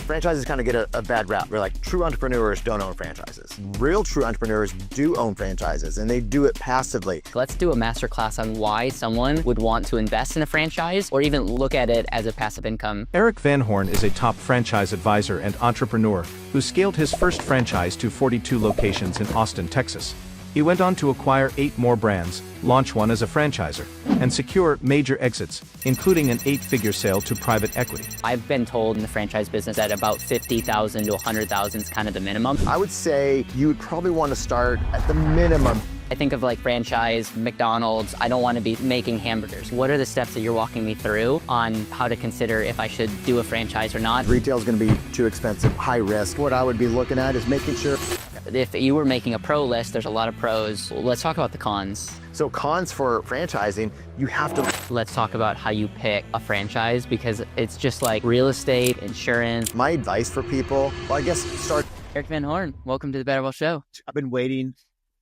Franchises kind of get a bad rap. We're like, true entrepreneurs don't own franchises. Real true entrepreneurs do own franchises, and they do it passively. Let's do a masterclass on why someone would want to invest in a franchise or even look at it as a passive income. Erik Van Horn is a top franchise advisor and entrepreneur who scaled his first franchise to 42 locations in Austin, Texas. He went on to acquire 8 more brands, launch one as a franchisor, and secure major exits, including an 8-figure sale to private equity. I've been told in the franchise business that about $50,000 to $100,000 is kind of the minimum. I would say you would probably want to start at the minimum. I think of like franchise, McDonald's. I don't want to be making hamburgers. What are the steps that you're walking me through on how to consider if I should do a franchise or not? Retail is going to be too expensive, high risk. What I would be looking at is making sure. If you were making a pro list, there's a lot of pros. Let's talk about the cons. So cons for franchising, you have to. Let's talk about how you pick a franchise, because it's just like real estate, insurance. My advice for people, well, I guess start. Erik Van Horn, welcome to the BetterWealth Show. I've been waiting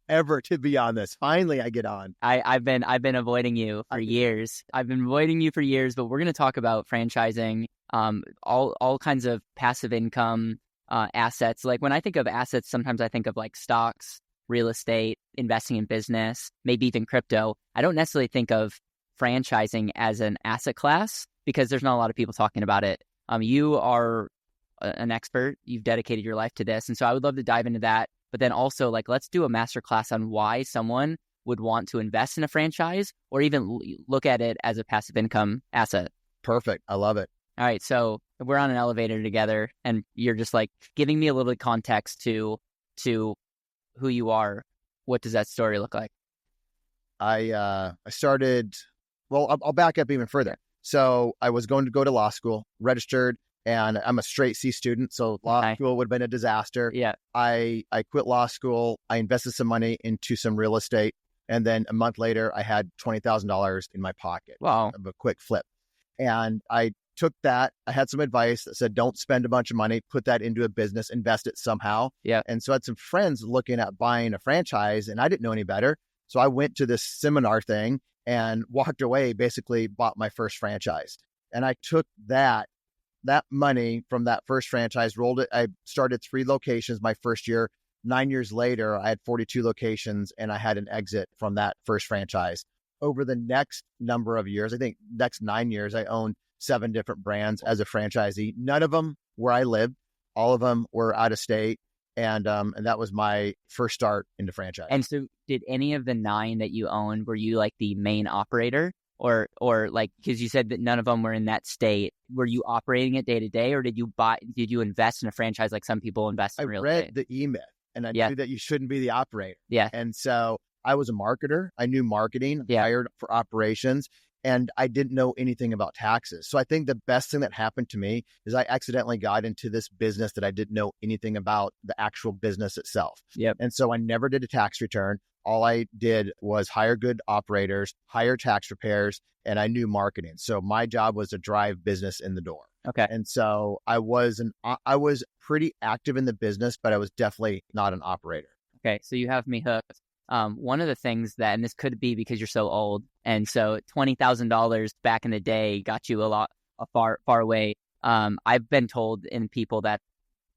ever to be on this. Finally, I get on. I've been avoiding you for years. I've been avoiding you for years, but we're going to talk about franchising, all kinds of passive income assets. Like when I think of assets, sometimes I think of like stocks, real estate, investing in business, maybe even crypto. I don't necessarily think of franchising as an asset class because there's not a lot of people talking about it. You are an expert. You've dedicated your life to this. And so I would love to dive into that. But then also, like, let's do a masterclass on why someone would want to invest in a franchise or even look at it as a passive income asset. Perfect. I love it. All right. So we're on an elevator together and you're just like giving me a little context to who you are. What does that story look like? I started, well, I'll back up even further. So I was going to go to law school, registered, and I'm a straight C student. So law school would have been a disaster. Yeah. I quit law school. I invested some money into some real estate. And then a month later, I had $20,000 in my pocket. Wow. Of a quick flip. And I took that. I had some advice that said, don't spend a bunch of money, put that into a business, invest it somehow. Yeah. And so I had some friends looking at buying a franchise and I didn't know any better. So I went to this seminar thing and walked away, basically bought my first franchise. And I took that money from that first franchise, rolled it. I started 3 locations my first year. 9 years later, I had 42 locations and I had an exit from that first franchise. Over the next number of years, I think next 9 years, I owned 7 different brands as a franchisee. None of them where I lived. All of them were out of state. And that was my first start into franchise. And so did any of the 9 that you owned, were you like the main operator? Or like, because you said that none of them were in that state, were you operating it day to day, or did you invest in a franchise like some people invest in real estate? I read the E-Myth and I knew that you shouldn't be the operator. Yeah. And so I was a marketer. I knew marketing, hired for operations, and I didn't know anything about taxes. So I think the best thing that happened to me is I accidentally got into this business that I didn't know anything about the actual business itself. Yep. And so I never did a tax return. All I did was hire good operators, hire tax preparers, and I knew marketing. So my job was to drive business in the door. Okay. And so I was pretty active in the business, but I was definitely not an operator. Okay. So you have me hooked. One of the things that, and this could be because you're so old, and so $20,000 back in the day got you a far away. I've been told in people that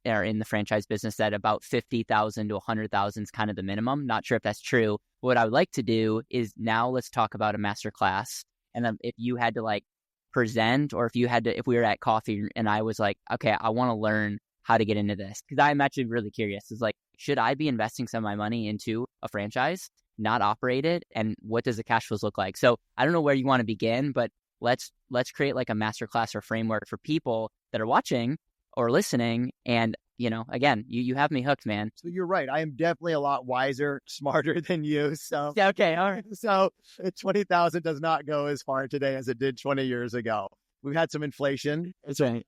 are in the franchise business that about $50,000 to $100,000 is kind of the minimum. Not sure if that's true. What I would like to do is now let's talk about a master class. And then if you had to like present, or if we were at coffee and I was like, okay, I want to learn how to get into this, because I'm actually really curious. It's like, should I be investing some of my money into a franchise, not operate it? And what does the cash flows look like? So I don't know where you want to begin, but let's create like a masterclass or framework for people that are watching or listening. And, again, you have me hooked, man. So you're right. I am definitely a lot wiser, smarter than you. So yeah, okay. All right. So 20,000 does not go as far today as it did 20 years ago. We've had some inflation. That's right.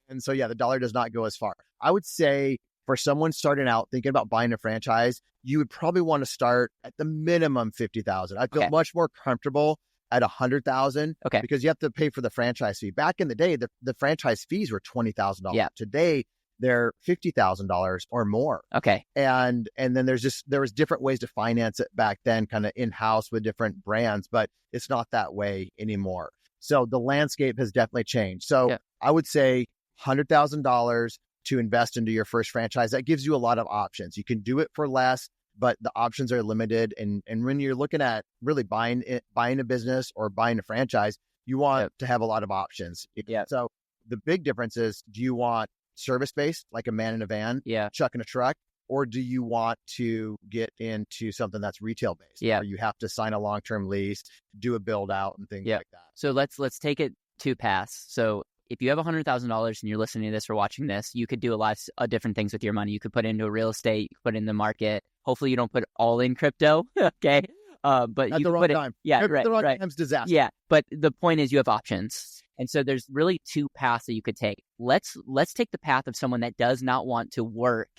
And so, the dollar does not go as far. I would say for someone starting out thinking about buying a franchise, you would probably want to start at the minimum 50,000. I feel much more comfortable at 100,000 because you have to pay for the franchise fee. Back in the day, the franchise fees were $20,000. Yeah. Today, they're $50,000 or more. Okay. And then there was different ways to finance it back then, kind of in-house with different brands, but it's not that way anymore. So the landscape has definitely changed. So I would say $100,000 to invest into your first franchise. That gives you a lot of options. You can do it for less, but the options are limited. And when you're looking at really buying a business or buying a franchise, you want to have a lot of options. So the big difference is, do you want service-based, like a man in a van, chuck in a truck, or do you want to get into something that's retail-based, where you have to sign a long-term lease, do a build-out and things like that? So let's take it two paths. So if you have $100,000 and you're listening to this or watching this, you could do a lot of different things with your money. You could put it into real estate, you could put it in the market. Hopefully you don't put all in crypto, okay? But at you the wrong put it, time. right, the wrong right. time's disaster. Yeah, but the point is you have options. And so there's really two paths that you could take. Let's take the path of someone that does not want to work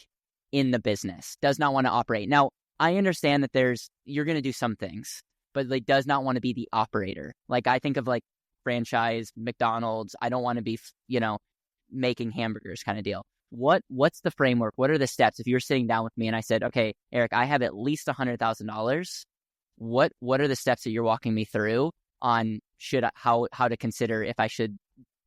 in the business, does not want to operate. Now, I understand that you're going to do some things, but like does not want to be the operator. Like I think of like franchise, McDonald's. I don't want to be, making hamburgers kind of deal. What's the framework? What are the steps? If you're sitting down with me and I said, okay, Erik, I have at least $100,000. What are the steps that you're walking me through on how to consider if I should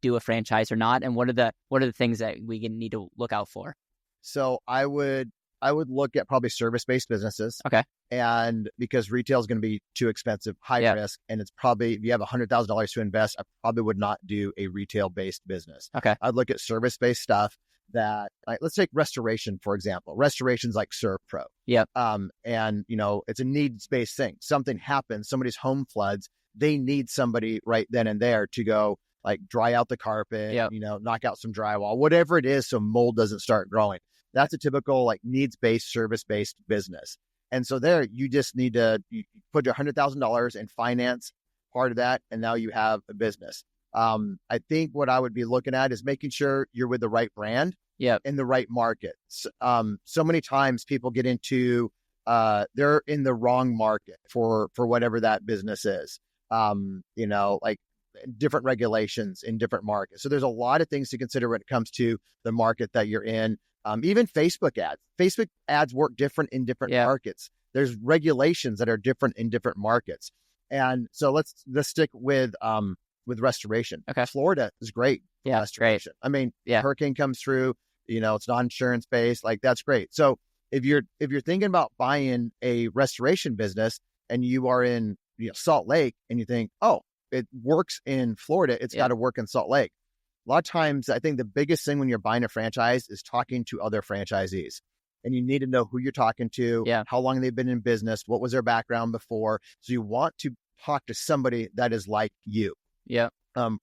do a franchise or not? And what are the things that we need to look out for? So I would look at probably service-based businesses. Okay. And because retail is going to be too expensive, high risk, and it's probably, if you have $100,000 to invest, I probably would not do a retail-based business. Okay. I'd look at service-based stuff that, like, let's take restoration, for example. Restoration's like ServPro. Yep. And, it's a needs-based thing. Something happens, somebody's home floods, they need somebody right then and there to go, like, dry out the carpet, knock out some drywall, whatever it is, so mold doesn't start growing. That's a typical like needs-based, service-based business. And so there, you just need to put your $100,000 and finance part of that, and now you have a business. I think what I would be looking at is making sure you're with the right brand in the right market. So many times people get into, they're in the wrong market for whatever that business is, like different regulations in different markets. So there's a lot of things to consider when it comes to the market that you're in. Even Facebook ads. Facebook ads work different in different markets. There's regulations that are different in different markets. And so let's stick with restoration. Okay. Florida is great. Yeah, restoration. Great. I mean, hurricane comes through, it's non-insurance based, like that's great. So if you're thinking about buying a restoration business and you are in Salt Lake and you think, oh, it works in Florida, it's got to work in Salt Lake. A lot of times, I think the biggest thing when you're buying a franchise is talking to other franchisees. And you need to know who you're talking to, how long they've been in business, what was their background before. So you want to talk to somebody that is like you. Yeah.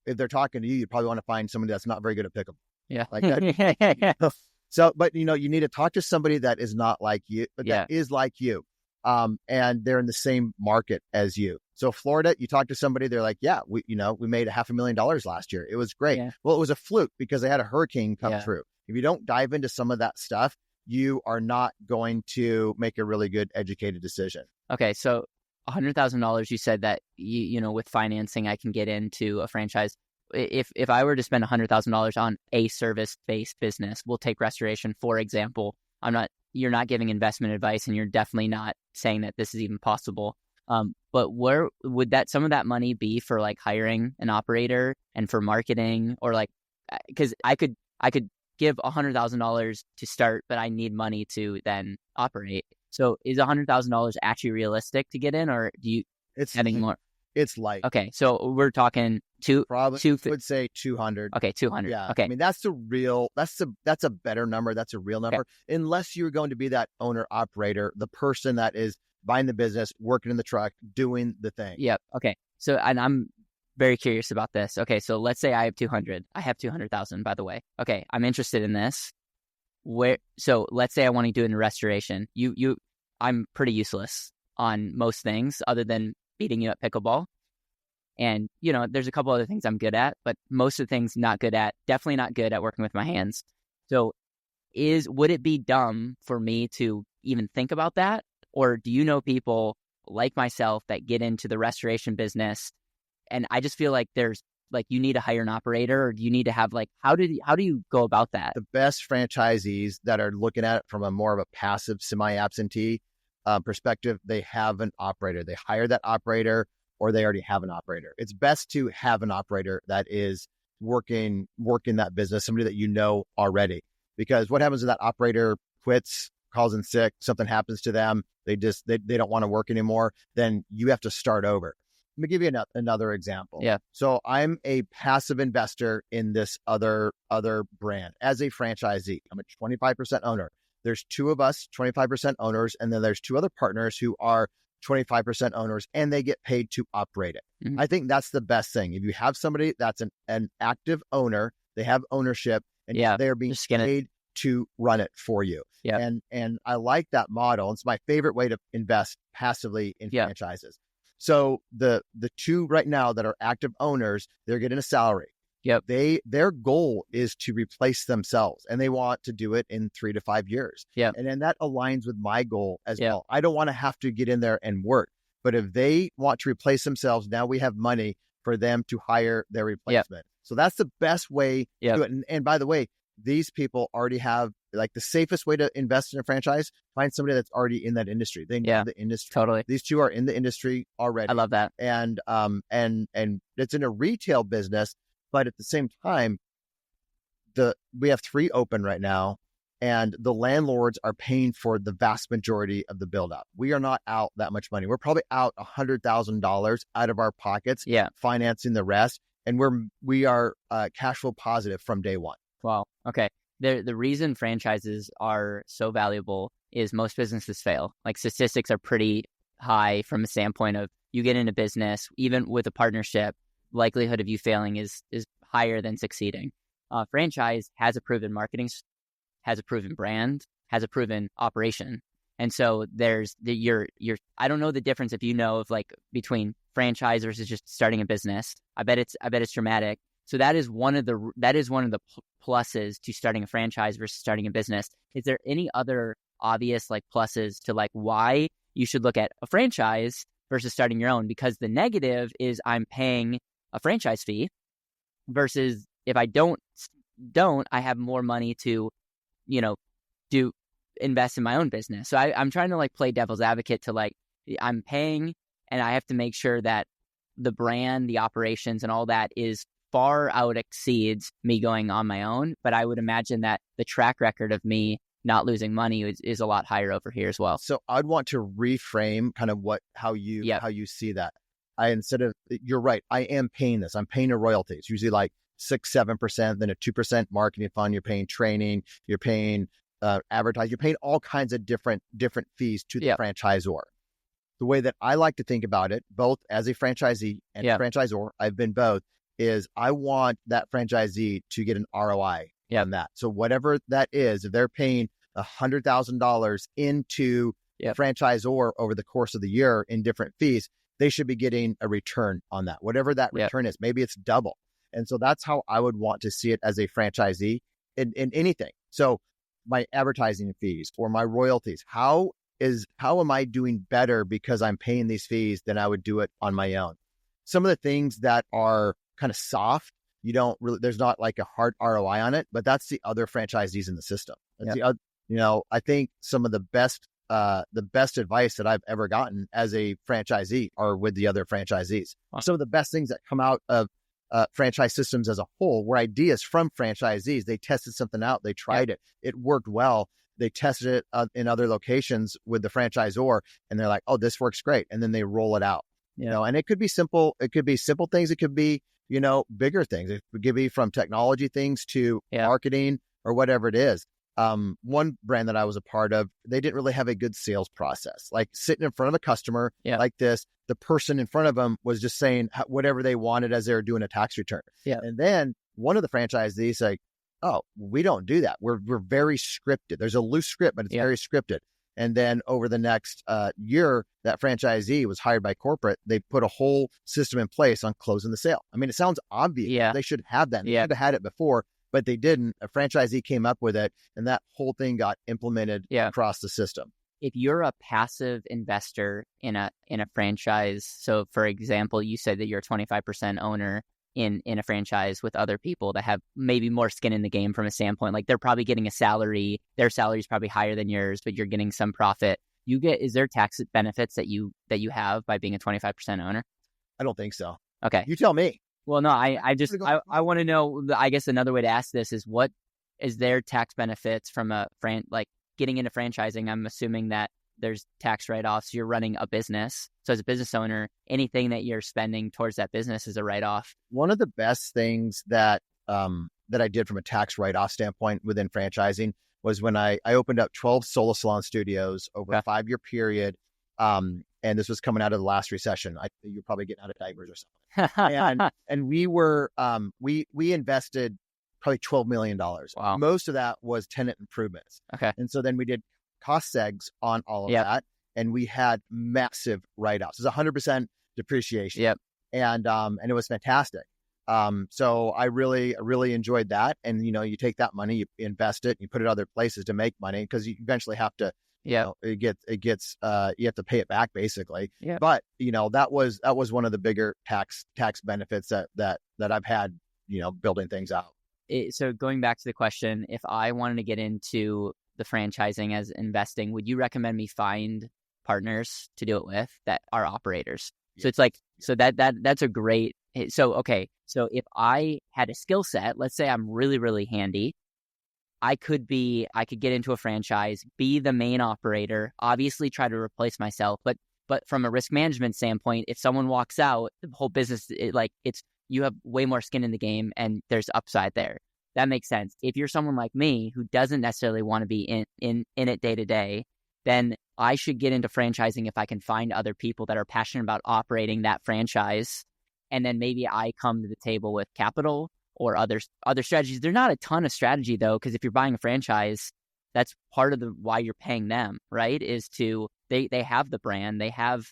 If they're talking to you, you probably want to find somebody that's not very good at pickup. Yeah. Like that. So, but you need to talk to somebody that is not like you, but that is like you. And they're in the same market as you. So Florida, you talk to somebody, they're like, we made $500,000 last year. It was great. Yeah. Well, it was a fluke because they had a hurricane come through. If you don't dive into some of that stuff, you are not going to make a really good educated decision. Okay. So $100,000, you said that, with financing, I can get into a franchise. If I were to spend $100,000 on a service-based business, we'll take restoration, for example. You're not giving investment advice, and you're definitely not saying that this is even possible. But where would some of that money be for like hiring an operator and for marketing, or like, because I could give $100,000 to start, but I need money to then operate. So is $100,000 actually realistic to get in, or do you having more? It's light. Okay, so we're talking would say 200. Okay, 200. Yeah. Okay. I mean, that's a better number. That's a real number. Okay. Unless you're going to be that owner operator, the person that is buying the business, working in the truck, doing the thing. Yep. Okay. So, and I'm very curious about this. Okay. So let's say I have 200. I have 200,000, by the way. Okay. I'm interested in this. So let's say I want to do it in restoration. I'm pretty useless on most things other than beating you at pickleball. And, there's a couple other things I'm good at, but most of the things not good at, definitely not good at working with my hands. So would it be dumb for me to even think about that? Or do you know people like myself that get into the restoration business? And I just feel like there's like, you need to hire an operator, or do you need to have like, how do you go about that? The best franchisees that are looking at it from a more of a passive, semi-absentee perspective, they have an operator. They hire that operator, or they already have an operator. It's best to have an operator that is working that business, somebody that you know already. Because what happens if that operator quits, calls in sick, something happens to them, they don't want to work anymore, then you have to start over. Let me give you another example. Yeah. So I'm a passive investor in this other brand as a franchisee. I'm a 25% owner. There's two of us, 25% owners, and then there's two other partners who are 25% owners, and they get paid to operate it. Mhm. I think that's the best thing. If you have somebody that's an active owner, they have ownership, and they're being paid to run it for you. Yeah. And I like that model. It's my favorite way to invest passively in franchises. So the two right now that are active owners, they're getting a salary. Yep. Their goal is to replace themselves, and they want to do it in 3 to 5 years. Yeah. And then that aligns with my goal as well. I don't want to have to get in there and work, but if they want to replace themselves, now we have money for them to hire their replacement. So that's the best way to do it. And by the way, these people already have, like, the safest way to invest in a franchise, find somebody that's already in that industry. They know the industry. Totally. These two are in the industry already. I love that. And it's in a retail business, but at the same time, we have 3 open right now, and the landlords are paying for the vast majority of the build out. We are not out that much money. We're probably out $100,000 out of our pockets, financing the rest. And we are cash flow positive from day one. Wow. Okay. The reason franchises are so valuable is most businesses fail. Like, statistics are pretty high from a standpoint of, you get into business, even with a partnership, likelihood of you failing is higher than succeeding. Franchise has a proven marketing, has a proven brand, has a proven operation. And so there's I don't know the difference, if you know, of like between franchise versus just starting a business. I bet it's dramatic. So that is one of the pluses to starting a franchise versus starting a business. Is there any other obvious like pluses to like why you should look at a franchise versus starting your own? Because the negative is I'm paying a franchise fee versus if I don't, I have more money to, invest in my own business. So I'm trying to like play devil's advocate to like, I'm paying and I have to make sure that the brand, the operations and all that is far out exceeds me going on my own. But I would imagine that the track record of me not losing money is a lot higher over here as well. So I'd want to reframe kind of how you see that. You're right. I am paying this. I'm paying a royalty. It's usually like 6-7%, then a 2% marketing fund. You're paying training. You're paying advertising. You're paying all kinds of different fees to the franchisor. The way that I like to think about it, both as a franchisee and a franchisor, I've been both, is I want that franchisee to get an ROI on that. So whatever that is, if they're paying $100,000 into the franchisor over the course of the year in different fees, they should be getting a return on that, whatever that return is. Maybe it's double. And so that's how I would want to see it as a franchisee in anything. So my advertising fees or my royalties, how am I doing better because I'm paying these fees than I would do it on my own? Some of the things that are kind of soft, there's not like a hard ROI on it, but that's the other franchisees in the system. That's the other, I think some of the best advice that I've ever gotten as a franchisee are with the other franchisees. Wow. Some of the best things that come out of franchise systems as a whole were ideas from franchisees. They tested something out. They tried it. It worked well. They tested it in other locations with the franchisor, and they're like, "Oh, this works great," and then they roll it out. And it could be simple. It could be simple things. It could be bigger things. It could be from technology things to marketing or whatever it is. One brand that I was a part of, they didn't really have a good sales process. Like sitting in front of a customer like this, the person in front of them was just saying whatever they wanted as they were doing a tax return. And then one of the franchisees like, "Oh, we don't do that. We're very scripted. There's a loose script, but it's very scripted." And then over the next year, that franchisee was hired by corporate. They put a whole system in place on closing the sale. I mean, it sounds obvious. They should have that. They should have had it before, but they didn't. A franchisee came up with it, and that whole thing got implemented across the system. If you're a passive investor in a franchise, so for example, you said that you're a 25% owner in a franchise with other people that have maybe more skin in the game from a standpoint, like they're probably getting a salary, their salary is probably higher than yours, but you're getting some profit. Is there tax benefits that you have by being a 25% owner? I don't think so. Okay. You tell me. Well, no, I want to know, I guess another way to ask this is, what is there tax benefits from like getting into franchising? I'm assuming that there's tax write-offs. You're running a business. So as a business owner, anything that you're spending towards that business is a write-off. One of the best things that I did from a tax write-off standpoint within franchising was when I opened up 12 solo salon studios over a 5-year period. And this was coming out of the last recession. You're probably getting out of diapers or something. and we were, we invested probably $12 million. Wow. Most of that was tenant improvements. Okay. And so then we did cost segs on all of that. And we had massive write-offs. It was 100% depreciation. Yep. And it was fantastic. So I really enjoyed that. And, you take that money, you invest it, you put it other places to make money, because you eventually have to, you have to pay it back basically. Yeah. But, that was one of the bigger tax benefits that I've had, building things out. So going back to the question, if I wanted to get into the franchising as investing, would you recommend me find partners to do it with that are operators? Yeah. So it's like, so that's a great, so if I had a skill set, let's say I'm really, really handy, I could get into a franchise, be the main operator, obviously try to replace myself, but from a risk management standpoint, if someone walks out, the whole business, you have way more skin in the game and there's upside there. That makes sense. If you're someone like me who doesn't necessarily want to be in it day to day, then I should get into franchising if I can find other people that are passionate about operating that franchise. And then maybe I come to the table with capital or other strategies. There's not a ton of strategy though, because if you're buying a franchise, that's part of why you're paying them, right? Is they have the brand, they have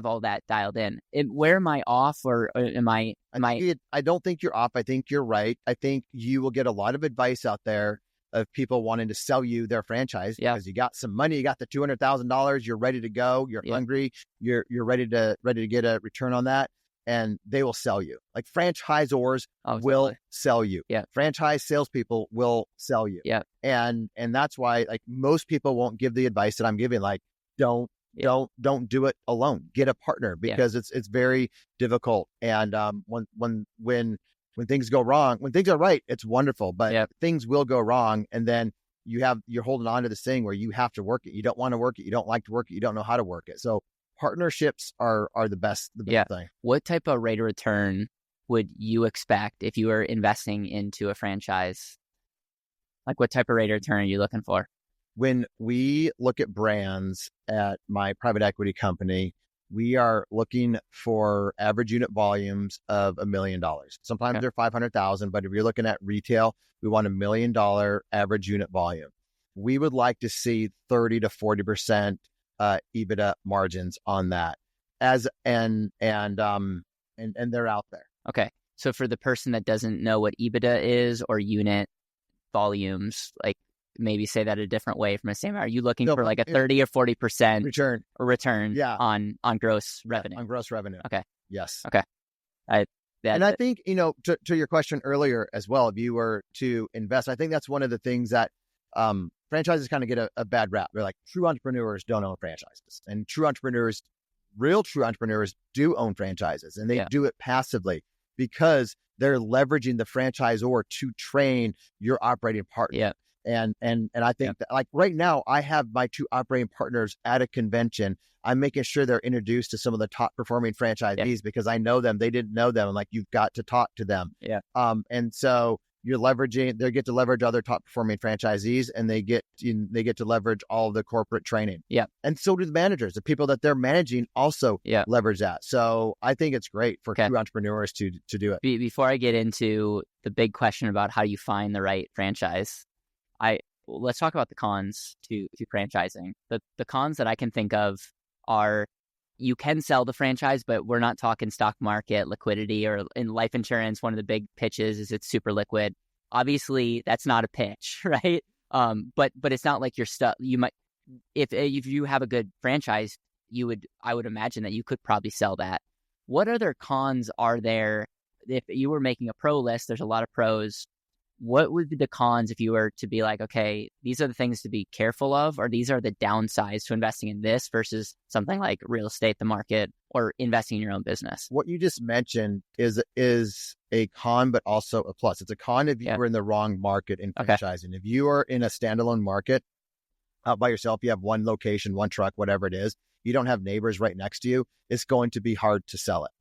all that dialed in. Where am I off, or am I? I don't think you're off. I think you're right. I think you will get a lot of advice out there of people wanting to sell you their franchise because you got some money, you got the $200,000, you're ready to go, you're hungry, you're ready to get a return on that, and they will sell you. Like franchisors will sell you. Yeah. Franchise salespeople will sell you. Yeah. And that's why like most people won't give the advice that I'm giving. Like don't do it alone. Get a partner, because it's very difficult. And when things go wrong, when things are right, it's wonderful, but things will go wrong. And then you're holding on to this thing where you have to work it. You don't want to work it. You don't like to work it. You don't know how to work it. So partnerships are the best thing. What type of rate of return would you expect if you were investing into a franchise? Like what type of rate of return are you looking for? When we look at brands at my private equity company, we are looking for average unit volumes of $1 million. Sometimes they're 500,000, but if you're looking at retail, we want $1 million average unit volume. We would like to see 30 to 40% EBITDA margins on that, and they're out there. Okay, so for the person that doesn't know what EBITDA is or unit volumes, like maybe say that a different way from a standpoint. Are you looking for like a 30 or 40% return on gross revenue? On gross revenue. Okay. Yes. Okay. I think, to your question earlier as well, if you were to invest, I think that's one of the things that franchises kind of get a bad rap. They're like, true entrepreneurs don't own franchises, and real true entrepreneurs do own franchises, and they do it passively because they're leveraging the franchisor to train your operating partner. Yeah. And I think that like right now I have my 2 operating partners at a convention. I'm making sure they're introduced to some of the top performing franchisees because I know them. They didn't know them. And like, you've got to talk to them. Yeah. And so they get to leverage other top performing franchisees, and they get to leverage all of the corporate training. Yeah. And so do the managers. The people that they're managing also leverage that. So I think it's great for true entrepreneurs to do it. Before I get into the big question about how you find the right franchise, let's talk about the cons to franchising. The cons that I can think of are you can sell the franchise, but we're not talking stock market liquidity, or in life insurance. One of the big pitches is it's super liquid. Obviously, that's not a pitch, right? But it's not like you're stuck. You might, if you have a good franchise, I would imagine that you could probably sell that. What other cons are there? If you were making a pro list, there's a lot of pros. what would be the cons if you were to be like, okay, these are the things to be careful of, or these are the downsides to investing in this versus something like real estate, the market, or investing in your own business? What you just mentioned is a con, but also a plus. It's a con if you were in the wrong market in franchising. If you are in a standalone market out by yourself, you have one location, one truck, whatever it is, you don't have neighbors right next to you, it's going to be hard to sell it.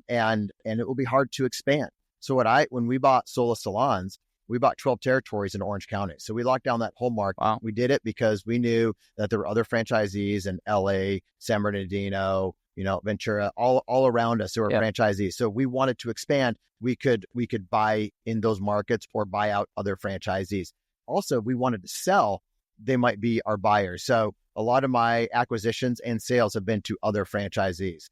And it will be hard to expand. So when we bought Sola Salons, we bought 12 territories in Orange County. So we locked down that whole market. Wow. We did it because we knew that there were other franchisees in LA, San Bernardino, Ventura, all around us who were franchisees. So we wanted to expand. We could buy in those markets or buy out other franchisees. Also, we wanted to sell. They might be our buyers. So a lot of my acquisitions and sales have been to other franchisees.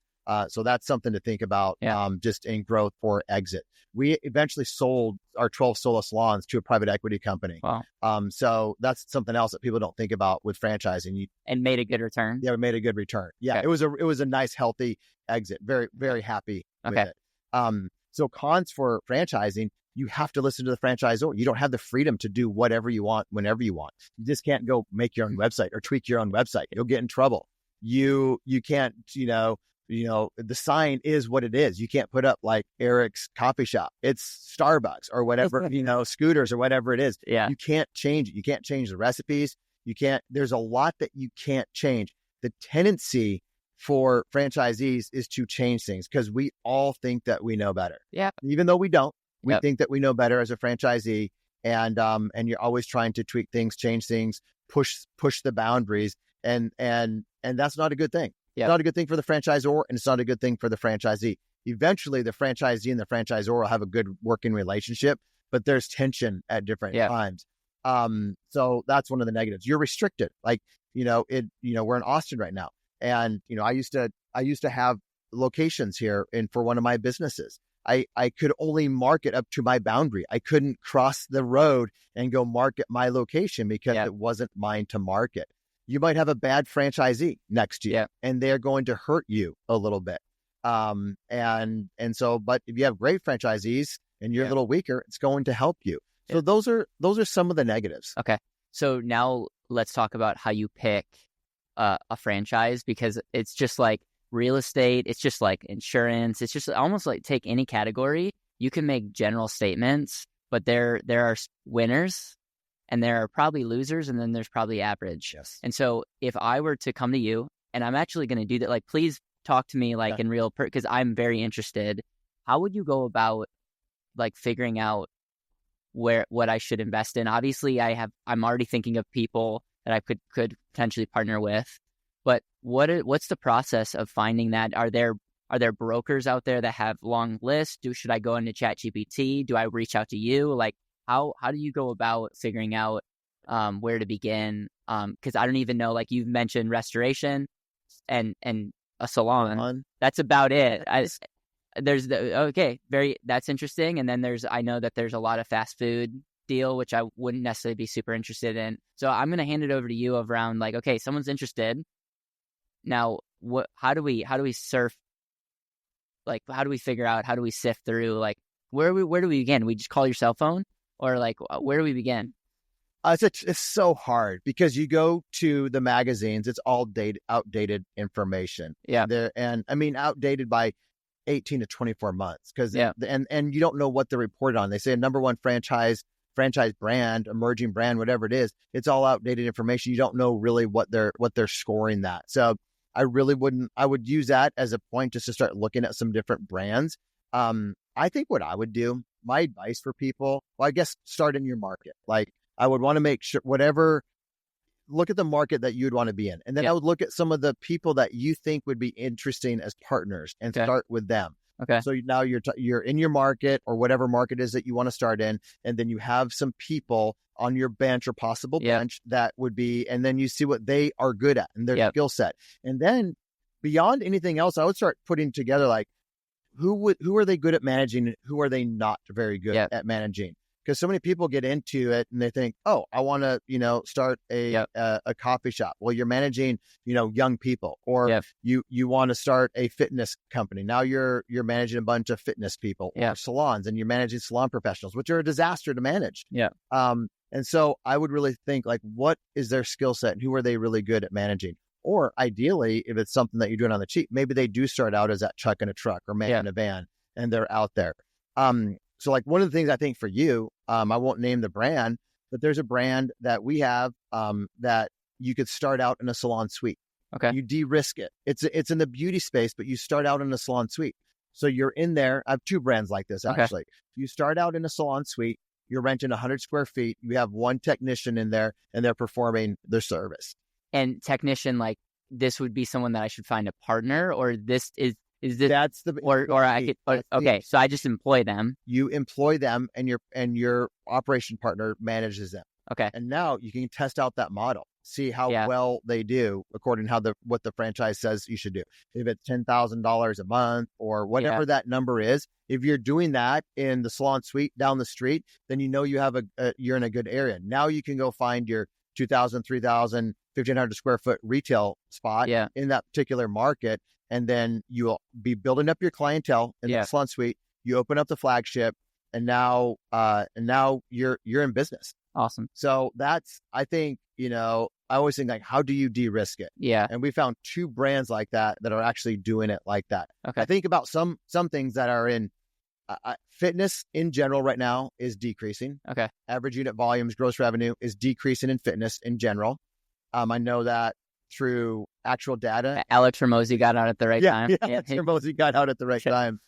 So that's something to think about just in growth or exit. We eventually sold our 12 Sola Salons to a private equity company. Wow. So that's something else that people don't think about with franchising. And made a good return? Yeah, we made a good return. Yeah, it was a nice, healthy exit. Very, very happy with it. So cons for franchising, you have to listen to the franchisor. You don't have the freedom to do whatever you want, whenever you want. You just can't go make your own website or tweak your own website. You'll get in trouble. You can't, the sign is what it is. You can't put up like Erik's coffee shop. It's Starbucks or whatever, Scooters or whatever it is. Yeah. You can't change it. You can't change the recipes. There's a lot that you can't change. The tendency for franchisees is to change things because we all think that we know better. Yeah. Even though we don't, we think that we know better as a franchisee. And you're always trying to tweak things, change things, push the boundaries. And that's not a good thing. It's not a good thing for the franchisor, and it's not a good thing for the franchisee. Eventually, the franchisee and the franchisor will have a good working relationship, but there's tension at different times. So that's one of the negatives. You're restricted. Like, we're in Austin right now, and I used to have locations here for one of my businesses. I could only market up to my boundary. I couldn't cross the road and go market my location because it wasn't mine to market. You might have a bad franchisee next to you and they're going to hurt you a little bit. But if you have great franchisees and you're a little weaker, it's going to help you. So those are some of the negatives. Okay. So now let's talk about how you pick a franchise, because it's just like real estate. It's just like insurance. It's just almost like take any category. You can make general statements, but there are winners and there are probably losers, and then there's probably average. Yes. And so if I were to come to you, and I'm actually going to do that, like, please talk to me like in real, because I'm very interested. How would you go about like figuring out what I should invest in? Obviously, I'm already thinking of people that I could potentially partner with, but what's the process of finding that? Are there brokers out there that have long lists? Should I go into ChatGPT? Do I reach out to you? Like, how do you go about figuring out where to begin? Because I don't even know, like you've mentioned restoration and a salon. That's about it. That's interesting. And then I know that there's a lot of fast food deal, which I wouldn't necessarily be super interested in. So I'm going to hand it over to you around like, okay, someone's interested. Now, how do we surf? Like, how do we figure out, how do we sift through, like, where do we begin? We just call your cell phone, or like, where do we begin? It's so hard because you go to the magazines, it's all outdated information. Yeah. Outdated by 18 to 24 months because and you don't know what they're reported on. They say a number one franchise brand, emerging brand, whatever it is, it's all outdated information. You don't know really what they're scoring that. So I would use that as a point just to start looking at some different brands. I think what I would do, my advice for people, well, I guess start in your market. Like, I would want to make sure look at the market that you'd want to be in. And then I would look at some of the people that you think would be interesting as partners and start with them. Okay. So now you're in your market or whatever market is that you want to start in. And then you have some people on your bench or possible bench that would be, and then you see what they are good at and their skill set. And then beyond anything else, I would start putting together like, who are they good at managing? Who are they not very good at managing? because so many people get into it and they think, oh, I want to, start a coffee shop. Well, you're managing, young people, or you want to start a fitness company. Now you're managing a bunch of fitness people or salons, and you're managing salon professionals, which are a disaster to manage. Yeah. And so I would really think, like, what is their skill set and who are they really good at managing? Or ideally, if it's something that you're doing on the cheap, maybe they do start out as that chuck in a truck or man in a van, and they're out there. So like one of the things I think for you, I won't name the brand, but there's a brand that we have that you could start out in a salon suite. Okay. You de-risk it. It's in the beauty space, but you start out in a salon suite. So you're in there. I have two brands like this, actually. Okay. You start out in a salon suite. You're renting 100 square feet. You have one technician in there, and they're performing their service. And technician, like, this would be someone that I should find a partner, or this is this, that's the, or I could, okay. So I just employ them. You employ them, and your operation partner manages them. Okay. And now you can test out that model, see how well they do according to what the franchise says you should do. If it's $10,000 a month or whatever that number is, if you're doing that in the salon suite down the street, then you have you're in a good area. Now you can go find your 2,000, 3,000, 1,500 square foot retail spot in that particular market. And then you'll be building up your clientele in the salon suite. You open up the flagship, and now you're in business. Awesome. So that's, I think, I always think, like, how do you de-risk it? Yeah. And we found two brands like that are actually doing it like that. Okay. I think about some things that are in fitness in general right now is decreasing. Okay. Average unit volumes, gross revenue is decreasing in fitness in general. I know that through actual data. Alex Ramosi got out at the right time. Yeah, Alex Ramosi got out at the right time.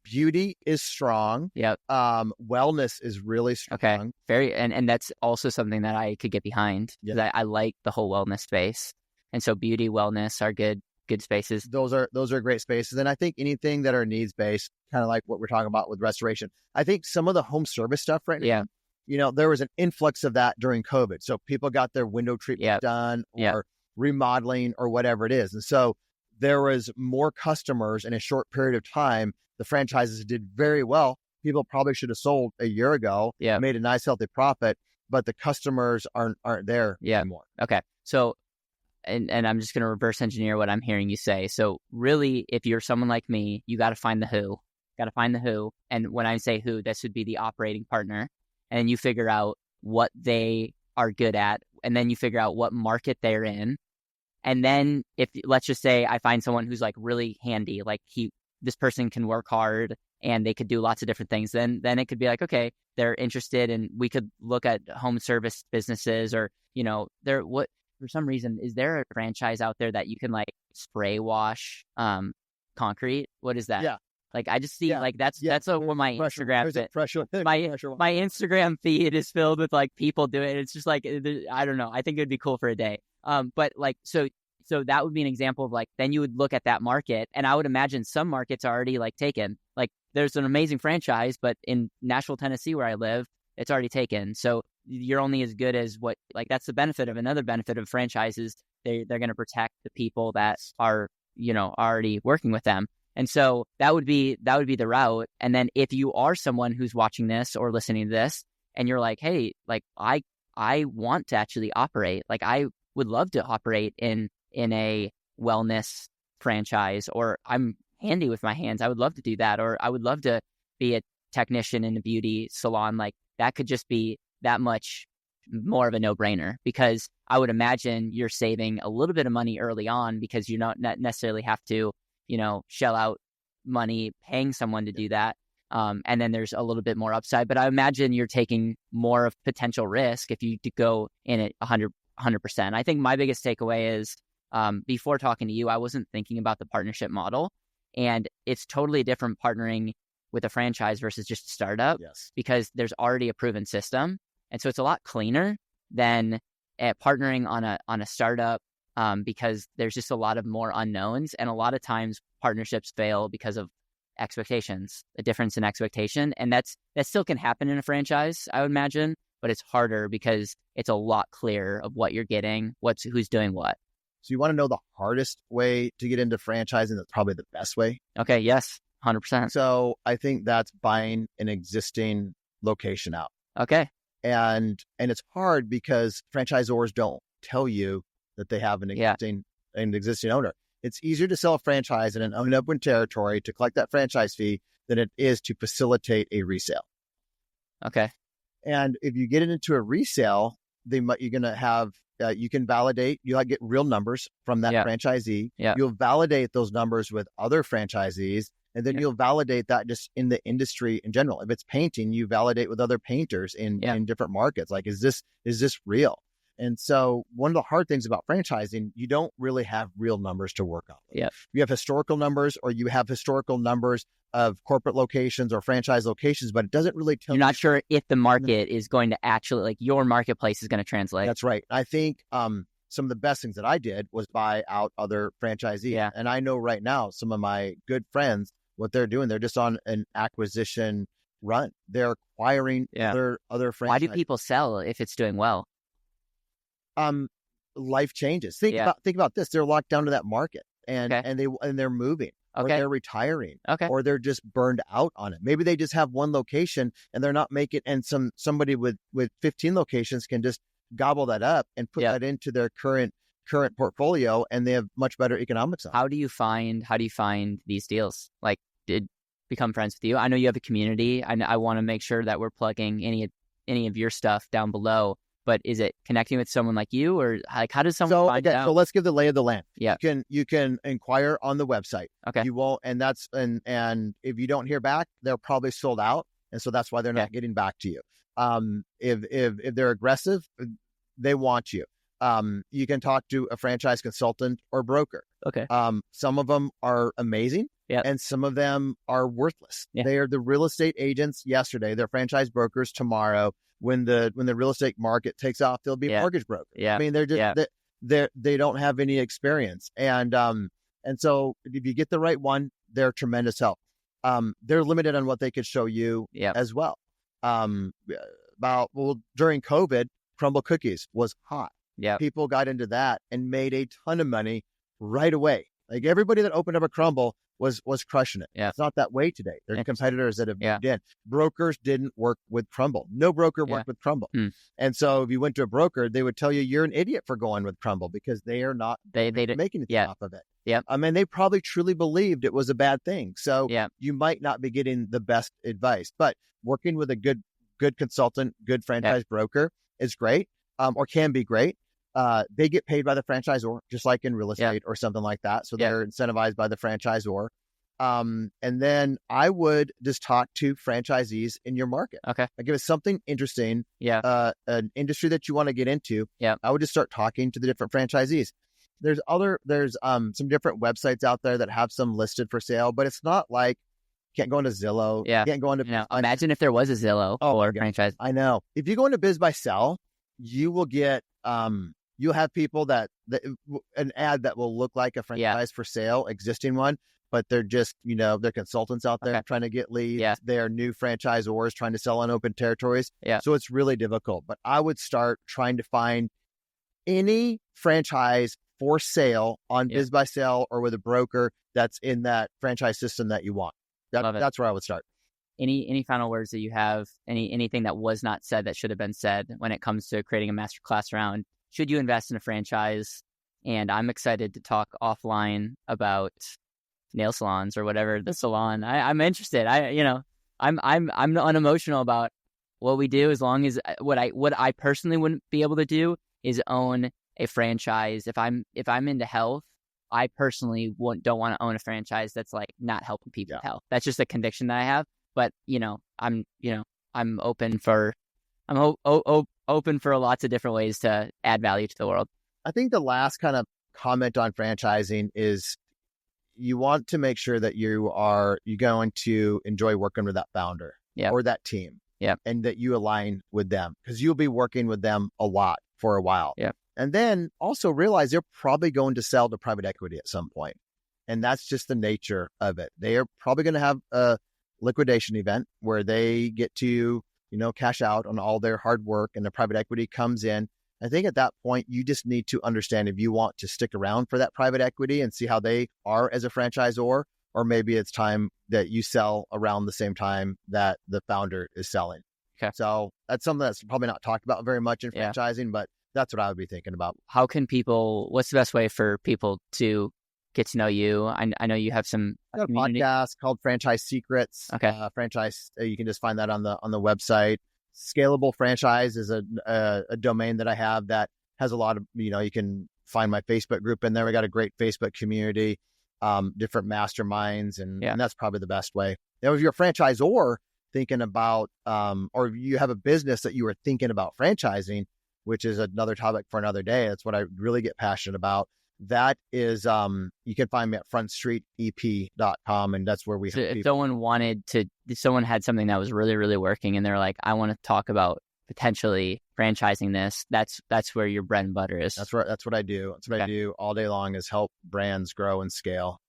Beauty is strong. Yep. Wellness is really strong. Okay. And that's also something that I could get behind, because I like the whole wellness space. And so beauty, wellness are good spaces. Those are great spaces. And I think anything that are needs based, kind of like what we're talking about with restoration. I think some of the home service stuff right now, there was an influx of that during COVID. So people got their window treatment done, or remodeling, or whatever it is. And so there was more customers in a short period of time. The franchises did very well. People probably should have sold a year ago, made a nice healthy profit, but the customers aren't there anymore. Okay. So, and I'm just going to reverse engineer what I'm hearing you say. So really, if you're someone like me, you got to find the who. And when I say who, this would be the operating partner. And you figure out what they are good at, and then you figure out what market they're in. And then if, let's just say I find someone who's like really handy, like this person can work hard and they could do lots of different things, then it could be like, okay, they're interested, and we could look at home service businesses, or, for some reason, is there a franchise out there that you can like spray wash concrete? What is that? Yeah. Like, I just see like that's what my Instagram my Instagram feed is filled with like people doing it. It's just like, I don't know. I think it'd be cool for a day. But like, so that would be an example of like, then you would look at that market, and I would imagine some markets are already like taken. Like, there's an amazing franchise, but in Nashville, Tennessee, where I live, it's already taken. So you're only as good as what, like, that's the benefit of another benefit of franchises. They're going to protect the people that are, already working with them. And so that would be the route. And then if you are someone who's watching this or listening to this, and you're like, hey, like, I want to actually operate, like, I would love to operate in a wellness franchise, or I'm handy with my hands, I would love to do that, or I would love to be a technician in a beauty salon, like, that could just be that much more of a no-brainer, because I would imagine you're saving a little bit of money early on, because you not necessarily have to, shell out money paying someone to do that. And then there's a little bit more upside, but I imagine you're taking more of potential risk if you go in at 100%. I think my biggest takeaway is, before talking to you, I wasn't thinking about the partnership model, and it's totally different partnering with a franchise versus just a startup, because there's already a proven system. And so it's a lot cleaner than partnering on a startup, because there's just a lot of more unknowns, and a lot of times partnerships fail because of expectations, a difference in expectation. And that still can happen in a franchise, I would imagine, but it's harder because it's a lot clearer of what you're getting, who's doing what. So you want to know the hardest way to get into franchising? That's probably the best way. Okay. Yes. 100%. So I think that's buying an existing location out. Okay. And it's hard because franchisors don't tell you that they have an existing owner. It's easier to sell a franchise in an unopened territory to collect that franchise fee than it is to facilitate a resale. Okay. And if you get it into a resale, you're going to have, you can validate, you'll get real numbers from that franchisee. Yeah. You'll validate those numbers with other franchisees, and then you'll validate that just in the industry in general. If it's painting, you validate with other painters in different markets. Like, is this real? And so one of the hard things about franchising, you don't really have real numbers to work off of. Yeah. You have historical numbers, or you have historical numbers of corporate locations or franchise locations, but it doesn't really tell you. You're not sure if the market is going to actually, like, your marketplace is going to translate. That's right. I think some of the best things that I did was buy out other franchisees. Yeah. And I know right now, some of my good friends, what they're doing, they're just on an acquisition run. They're acquiring other franchises. Why do people sell if it's doing well? Life changes. Think about this. They're locked down to that market, and they're moving, or they're retiring, or they're just burned out on it. Maybe they just have one location and they're not making, and somebody with 15 locations can just gobble that up and put that into their current portfolio, and they have much better economics on it. How do you find these deals? Like, did become friends with you? I know you have a community. I want to make sure that we're plugging any of your stuff down below. But is it connecting with someone like you, or like, how does someone find out? So let's give the lay of the land. Yeah. You can inquire on the website. Okay. You won't, and if you don't hear back, they're probably sold out. And so that's why they're not getting back to you. If they're aggressive, they want you. You can talk to a franchise consultant or broker. Okay. Some of them are amazing. Yeah. And some of them are worthless. Yeah. They are the real estate agents yesterday. They're franchise brokers tomorrow. When the real estate market takes off, they'll be mortgage brokers. Yeah. I mean, they're just they don't have any experience. And so if you get the right one, they're tremendous help. They're limited on what they could show you as well. During COVID, crumble cookies was hot. Yeah. People got into that and made a ton of money right away. Like, everybody that opened up a crumble was crushing it. Yeah. It's not that way today. There's competitors that have moved in. Brokers didn't work with crumble. No broker worked with crumble. And so if you went to a broker, they would tell you you're an idiot for going with crumble, because they are not making anything off of it. Yeah. I mean, they probably truly believed it was a bad thing. So you might not be getting the best advice, but working with a good consultant, good franchise broker is great, or can be great. They get paid by the franchisor, just like in real estate or something like that. So they're incentivized by the franchisor. And then I would just talk to franchisees in your market. Okay. Like, if it's something interesting, an industry that you want to get into, I would just start talking to the different franchisees. There's some different websites out there that have some listed for sale, but it's not like, can't go into Zillow. Can't go into. Imagine if there was a Zillow or franchise. I know. If you go into Biz by Sell, you will get you'll have people that an ad that will look like a franchise for sale, existing one, but they're just, they're consultants out there trying to get leads. Yeah. They're new franchisors trying to sell on open territories. Yeah. So it's really difficult. But I would start trying to find any franchise for sale on Biz by Sell or with a broker that's in that franchise system that you want. That's where I would start. Any final words that you have? Anything that was not said that should have been said when it comes to creating a masterclass around, should you invest in a franchise? And I'm excited to talk offline about nail salons or whatever the salon. I'm interested. I'm unemotional about what we do, as long as what I personally wouldn't be able to do is own a franchise. If I'm into health, I personally don't want to own a franchise that's like not helping people with health. That's just a conviction that I have. But I'm open for open for lots of different ways to add value to the world. I think the last kind of comment on franchising is you want to make sure that you're going to enjoy working with that founder or that team, and that you align with them, because you'll be working with them a lot for a while. And then also realize they're probably going to sell to private equity at some point. And that's just the nature of it. They are probably going to have a liquidation event where they get to, cash out on all their hard work, and the private equity comes in. I think at that point, you just need to understand if you want to stick around for that private equity and see how they are as a franchisor, or maybe it's time that you sell around the same time that the founder is selling. Okay. So that's something that's probably not talked about very much in Yeah. franchising, but that's what I would be thinking about. What's the best way for people to get to know you? I know you have some Got a community. podcast called Franchise Secrets. Okay. You can just find that on the website. Scalable Franchise is a domain that I have that has a lot of, you can find my Facebook group in there. We got a great Facebook community, different masterminds, and that's probably the best way. If you're a franchisor thinking about, or you have a business that you are thinking about franchising, which is another topic for another day. That's what I really get passionate about. That is, you can find me at frontstreetep.com, and that's where we So have if people. someone had something that was really, really working and they're like, I want to talk about potentially franchising this, that's where your bread and butter is. That's what I do. That's what I do all day long, is help brands grow and scale.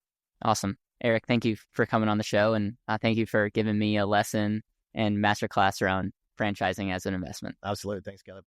Awesome. Erik, thank you for coming on the show, and thank you for giving me a lesson and masterclass around franchising as an investment. Absolutely. Thanks, Caleb.